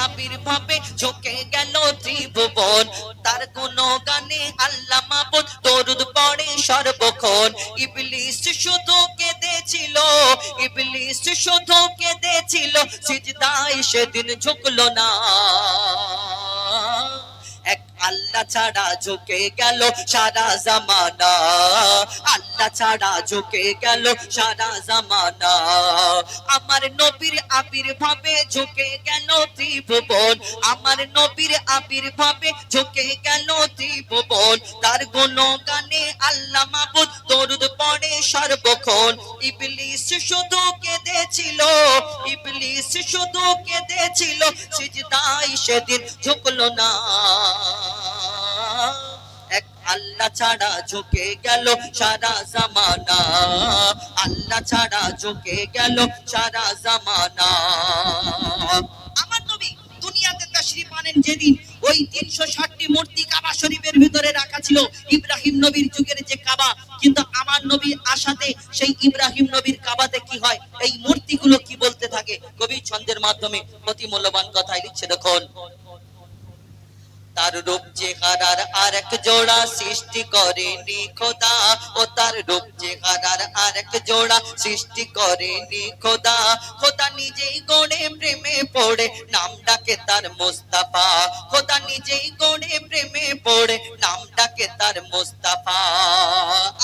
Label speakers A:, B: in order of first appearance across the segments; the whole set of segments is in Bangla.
A: আবির্ভাবে ঝুঁকে গেল ত্রিভুবন, তার গুণগানে আল্লাহ মাবুদ দরুদ পড়ে সর্বক্ষণ। ইবলিস শুধু কেঁদেছিল, ইবলিস শুধু কেঁদেছিল, সিজদায় সেদিন ঝুঁকলো না। এক আল্লাহ ছাড়া ঝুঁকে গেল সারা জামানা, আল্লাহ ছাড়া ঝুঁকে গেল সারা জামানা। আমার নবীর আবির্ভাবে ঝুঁকে গেল ত্রিভুবন, আমার নবীর আবির্ভাবে ঝুঁকে গেল ত্রিভুবন, তার গুণগানে আল্লাহ মাবুদ দরুদ পড়ে সর্বক্ষণ। ইবলিস শুধু কেঁদেছিল, ইবলিস শুধু কেঁদেছিল, সিজদায় সেদিন ঝুঁকলো না। এক আল্লাহ ছাড়া ঝুঁকে গেল সারা জামানা, আল্লাহ ছাড়া ঝুঁকে গেল সারা জামানা। আমার নবী দুনিয়াতে তাশরীফ আনেন যেদিন, ওই 360টি মূর্তি কাবা শরীফের ভিতরে রাখা ছিল, ইব্রাহিম নবীর যুগের যে কাবা। কিন্তু আমার নবীর আশাতে সেই ইব্রাহিম নবীর কাবাতে কি হয়, এই মূর্তিগুলো কি বলতে থাকে, কবি ছন্দের মাধ্যমে অতি মূল্যবান কথাই লিখছে। দেখুন, তার রূপ চেহারার আরেক জোড়া সৃষ্টি করেনি খোদা, ও তার রূপ চেহারার আরেক জোড়া সৃষ্টি করেনি খোদা। খোদা নিজেই গড়ে প্রেমে পড়ে নাম ডাকে তার মুস্তাফা, খোদা নিজেই গড়ে প্রেমে পড়ে নাম ডাকে তার মুস্তাফা।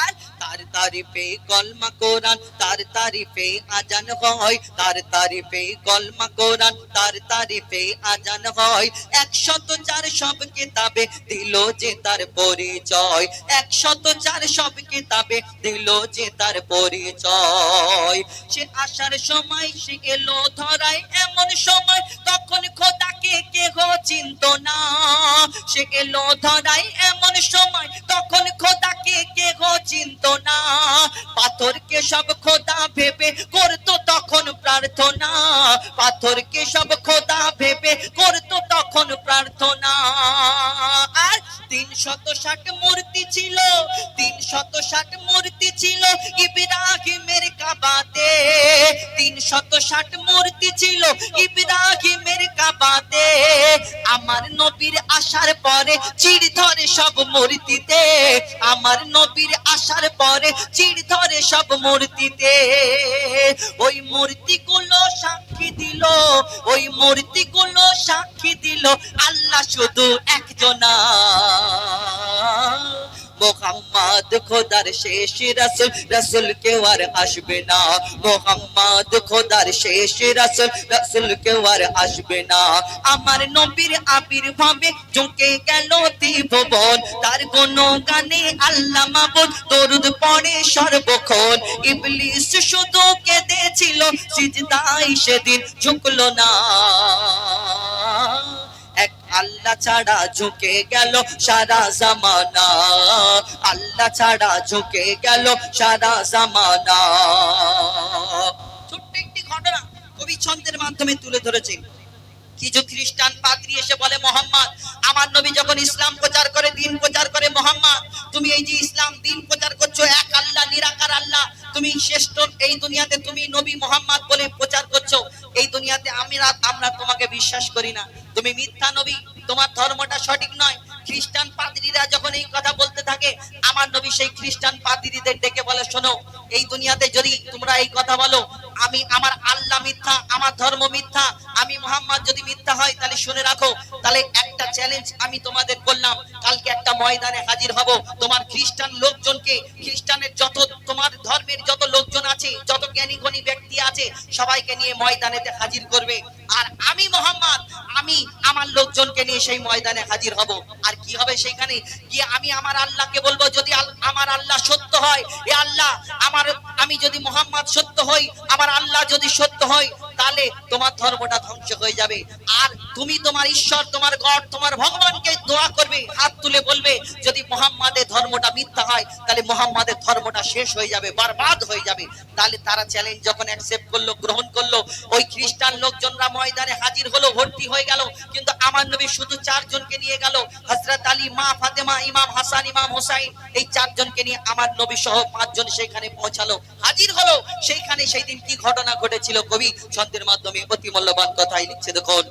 A: আর তার তারিফে কলমা কোরআন, তার তারিফে আজান হয়, তার তারিফে কলমা কোরআন, তার তারিফে আজান হয়। 104 সব কিতাবে দিল যে তার পরিচয়, 104 সব কিতাবে দিল যে তার পরিচয়। সে আসার সময় সে এলো ধরায় এমন সময়, তখন খোদাকে কেহ চিনত না। সে এলো ধরায় এমন সময়, তখন খোদাকে কেহ চিনত না। পাথরকে সব খোদা ভেবে করতো তখন প্রার্থনা, পাথরকে সব খোদা ভেবে করতো তখন প্রার্থনা। আর 360 মূর্তি ছিল, 360 মূর্তি ছিল ইব্রাহিমের কাবাতে, 360 মূর্তি ছিল ইব্রাহিমের কাবাতে। আমার নবীর আসার পরে চিড় ধরে সব মূর্তিতে, আমার নবীর আসার পরে চিড় ধরে সব মূর্তিতে। ওই মূর্তিগুলো সাক্ষী দিল, ওই মূর্তিগুলো সাক্ষী দিল আল্লাহ শুধু একজনা। মোহাম্মদ খোদার শেষ রাসূল, রাসূল কেউ আর আসবে না। মোহাম্মদ খোদার শেষ রাসূল, রাসূল কেউ আর আসবে না। আমার নবীর আবির্ভাবে ঝুঁকে গেল ত্রিভুবন, তার গুণগানে আল্লাহ মাবুদ দরুদ পড়ে সর্বক্ষণ। ইবলিস শুধু কেঁদেছিল, সিজদায় সেদিন ঝুঁকলো না। এক আল্লাহ ছাড়া ঝুঁকে গেল সারা জামানা, আল্লাহ ছাড়া ঝুঁকে গেল সারা জামানা। ছোট্ট একটি ঘটনা কবি ছন্দের মাধ্যমে তুলে ধরেছেন। কিছু খ্রিস্টান পাদ্রী এসে বলে, মোহাম্মদ, আমার নবী যখন ইসলাম প্রচার করে, দিন প্রচার করে, মোহাম্মদ তুমি এই যে ইসলাম দিন প্রচার করছো, এক আল্লাহ নিরাকার আল্লাহ, তুমি শ্রেষ্ঠ এই দুনিয়াতে, তুমি নবী মোহাম্মদ বলে প্রচার করছো, এই দুনিয়াতে আমরা তোমাকে বিশ্বাস করি না, তুমি মিথ্যা নবী, তোমার ধর্মটা সঠিক নয়। খ্রিস্টান পাদ্রীরা যখন এই কথা বলতে থাকে, আমার নবী সেই খ্রিস্টান পাদ্রীদের ডেকে বলে, শোনো, এই দুনিয়াতে যদি তোমরা এই কথা বলো আমি আমার আল্লাহ মিথ্যা, আমার ধর্ম মিথ্যা, আমি মোহাম্মদ যদি মিথ্যা হয়, তাহলে শুনে রাখো, তাহলে একটা চ্যালেঞ্জ আমি তোমাদের করলাম, কালকে একটা ময়দানে হাজির হব, তোমার খ্রিস্টান লোকজনকে, খ্রিস্টানের যত তোমার ধর্মের যত লোকজন আছে, যত জ্ঞানী গুণী ব্যক্তি আছে, সবাইকে নিয়ে ময়দানেতে হাজির করবে। আর আমি মোহাম্মদ, আমি আমার লোকজনকে নিয়ে সেই ময়দানে হাজির হব। আর কি হবে সেখানে গিয়ে, আমি আমার আল্লাহকে বলবো, যদি আমার আল্লাহ সত্য হয়, এ আল্লাহ আমি যদি মোহাম্মদ সত্য হই, আমার আল্লাহ যদি সত্য হয়, তাহলে তোমার ধর্মটা ধ্বংস হয়ে যাবে। আর তুমি তোমার ঈশ্বর, তোমার গড, তোমার ভগবানকে দোয়া করবে, হাত তুলে বলবে, যদি মোহাম্মদের ধর্মটা মিথ্যা হয়, তাহলে মোহাম্মদের ধর্মটা শেষ হয়ে যাবে, বরবাদ হয়ে যাবে। তাহলে তারা চ্যালেঞ্জ যখন অ্যাকসেপ্ট করলো, গ্রহণ করলো, ওই খ্রিস্টান লোকজনরা ময়দানে হাজির হলো, ভর্তি হয়ে গেল। কিন্তু আমার নবী শুধু 4 জনকে নিয়ে গেল, হযরত আলী, মা ফাতেমা, ইমাম হাসান, ইমাম হোসাইন, এই 4 জনকে নিয়ে আমার নবী সহ 5 জন সেখানে পৌঁছালো, হাজির হলো। সেইখানে সেই দিন কি ঘটনা ঘটেছিল, কবি ছন্দের মাধ্যমে অতি মূল্যবান কথাই লিখছে। দেখুন,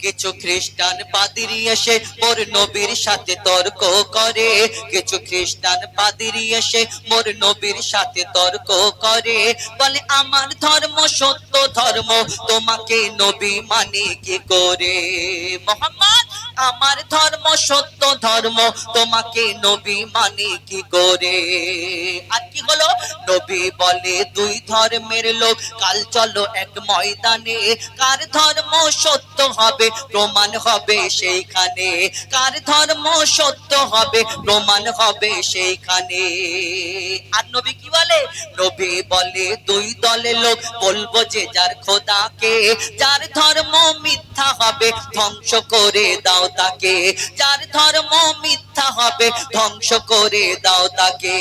A: কিছু খ্রিস্টান পাদ্রী এসে মোর নবীর সাথে তর্ক করে, কিছু খ্রিস্টান পাদ্রী এসে মোর নবীর সাথে তর্ক করে, বলে আমার ধর্ম সত্য ধর্ম, তোমাকে নবী মানে কি করে। মোহাম্মদ আমার ধর্ম সত্য ধর্ম, তোমাকে নবী মানে কি করে। আর কি হলো, নবী বলে দুই ধর্মের লোক কাল চলো এক ময়দানে, কার ধর্ম সত্য হবে প্রমাণ হবে সেইখানে, কার ধর্ম সত্য হবে প্রমাণ হবে সেইখানে। আর নবী কি বলে, নবী বলে দুই দলের লোক বলবো যে যার খোদাকে, যার ধর্ম মিথ্যা হবে ধ্বংস করে দাও তাকে, যার ধর্ম মিথ্যা হবে ধ্বংস করে দাও তাকে।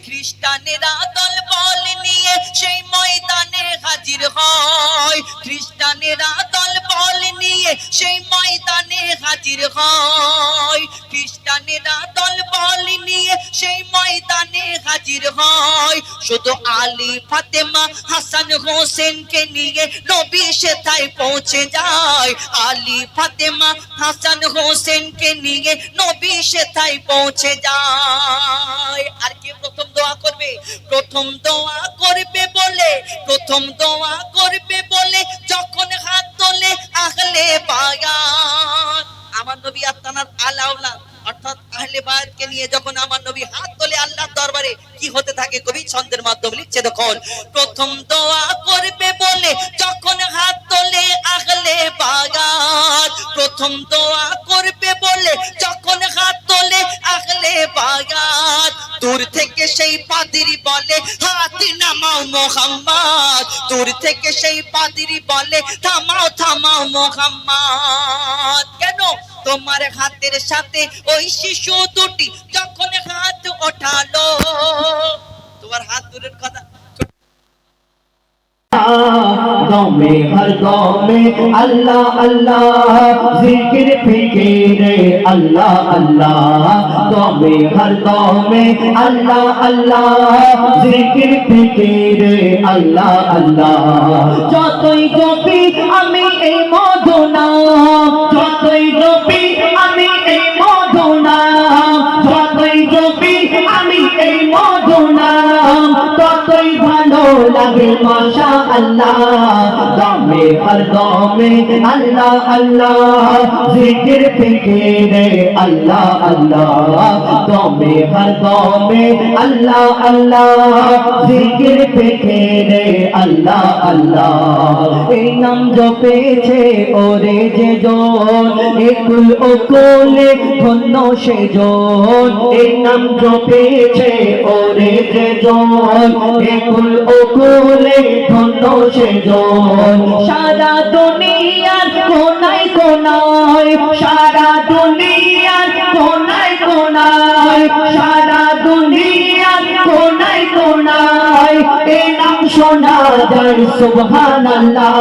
A: খ্রিস্টানেরা দল বল নিয়ে সেই ময়দানে হাজির হয়, খ্রিস্টানেরা দল বল নিয়ে সেই ময়দানে হাজির হয়, খ্রিস্টানেরা দল বল নিয়ে সেই ময়দানে হাজির হয়। শুধু আলী ফাতেমা হাসান হোসেনকে নিয়ে নবী সেথায় পৌঁছে যায়, আলী ফাতেমা হাসান হোসেনকে নিয়ে নবী সেথায় পৌঁছে যায়। আর কে প্রথম দোয়া করবে, প্রথম দোয়া করবে বলে, প্রথম দোয়া করবে বলে যখন হাত তোলে আহলে বায়াত। আমার নবী আত্মানার আলাউলা অর্থাৎ আহলে বায়াতকে নিয়ে যখন আমার নবী হাত তোলে আল্লাহর দরবারে কি হতে থাকে কবি ছন্দের মাধ্যমে লিখছে দেখুন, প্রথম দোয়া করবে বলে যখন হাত তোলে আহলে বায়াত, প্রথম দোয়া করবে বলে যখন হাত তোলে আহলে বায়াত। দূর থেকে সেই পাদ্রী বলে হাত নামাও মোহাম্মদ, দূর থেকে সেই পাদ্রী বলে থামাও থামাও মোহাম্মদ। কেন, তোমার হাতের সাথে ওই শিশু দুটি যখন হাত ওঠালো, তোমার হাত দূরের কথা
B: দমে হর দমে আল্লাহ আল্লাহ জিকির ফিকিরে আল্লাহ আল্লাহ, দমে হর দমে আল্লাহ আল্লাহ জিকির ফিকিরে আল্লাহ আল্লাহ। যতই জপি আমি এই মধু নাম, যতই জপি আমি এই মধু নাম, যতই জপি আমি এই মধু নাম, ততই ভালো লাগে মাশা আল্লাহ। দমে হর দমে আল্লাহ আল্লাহ জিকির ফিকিরে আল্লাহ আল্লাহ, দমে হর দমে আল্লাহ আল্লাহ জিকির ফিকিরে আল্লাহ আল্লাহ। এই নাম জপেছে ওরে যে জন, একুল ওকুলে ধন্য সে জন, এই নাম জপেছে ওরে যে জন, একুল ওকুলে ধন্য সে জন। সারা দুনিয়ার কোনায় কোনায়, সারা দুনিয়ার কোনায় কোনায়, সারা দুনিয়ার কোনায় কোনায় এই নাম শোনা যায় সুবহানাল্লাহ।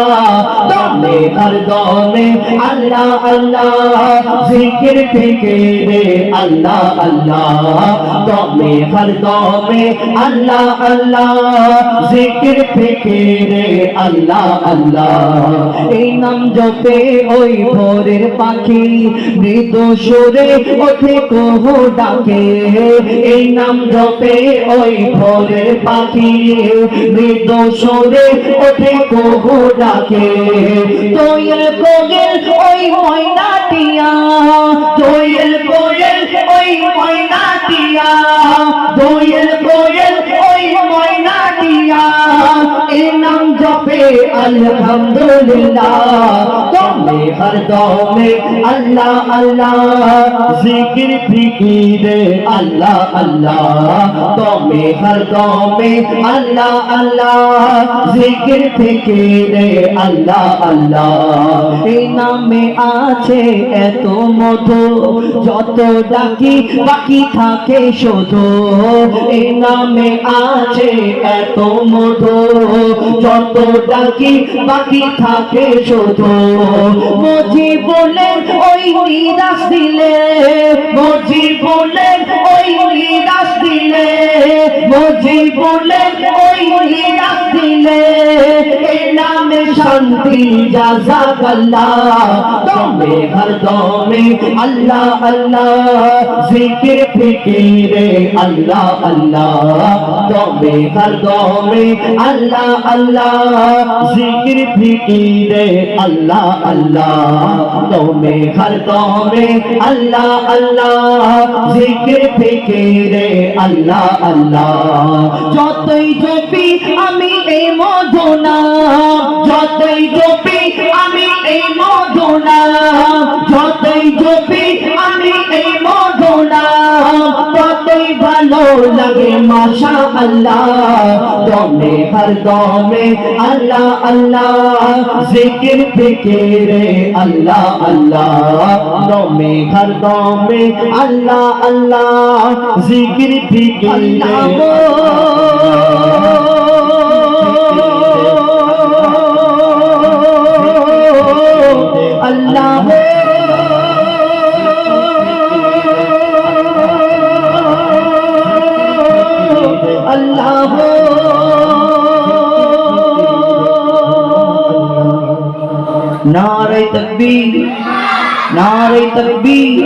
B: দমে হর দমে আল্লাহ আল্লাহ জিকির ফিকিরে আল্লাহ আল্লাহ, দমে হর দমে আল্লাহ আল্লাহ জিকির ফিকিরে আল্লাহ আল্লাহ। এই নাম জপে ওই ভোরের পাখি মৃদু সুরে ওঠে কোহো ডাকে, এই নাম জপে ওই ভোরের পাখি মৃদু সুরে ওঠে কোহো ডাকে। দোয়েল কোয়েল ওই ময়নাটিয়া, দোয়েল কোয়েল ওই ময়নাটিয়া, দোয়েল কোয়েল ওই ময়নাটিয়া এই নাম জপে আলহামদুলিল্লাহ। দমে হর দমে আল্লাহ আল্লাহ জিকির ফিকিরে আল্লাহ আল্লাহ, দমে হর দমে আল্লাহ আল্লাহ জিকির ফিকিরে আল্লাহ আল্লাহ। এই নামে আছে এত মধু যত ডাকি বাকি থাকে শুধু, এই নামে আছে এত মধু যত ডাকি বাকি থাকে শুধু মজি বলে ওই নিরাশ দিলে, মজি বলে ওই নিরাশ দিলে, মজি বলে ওই নিরাশ দিলে, এই নামে শান্তি জাযাকাল্লাহ। দমে হর দমে আল্লাহ আল্লাহ, জিকির ফিকিরে আল্লাহ আল্লাহ। দমে হর দমে আল্লাহ আল্লাহ, জিকির ফিকিরে আল্লাহ আল্লাহ। দমে হর দমে আল্লাহ আল্লাহ, জিকির ফিকিরে আল্লাহ আল্লাহ। যতই জপি আমি এই মধু নাম, যতই জপি আমি এই মধু নাম, যতই জপি আমি এই মধু নাম, ততই ভালো লাগে মাশাআল্লাহ। দমে হর দমে আল্লাহ আল্লাহ, জিকির ফিকিরে আল্লাহ আল্লাহ। দমে হর দমে আল্লাহ আল্লাহ, জিকির ফিকিরে আল্লাহ। আল্লাহ নারে তাকবীর, নারে তাকবীর।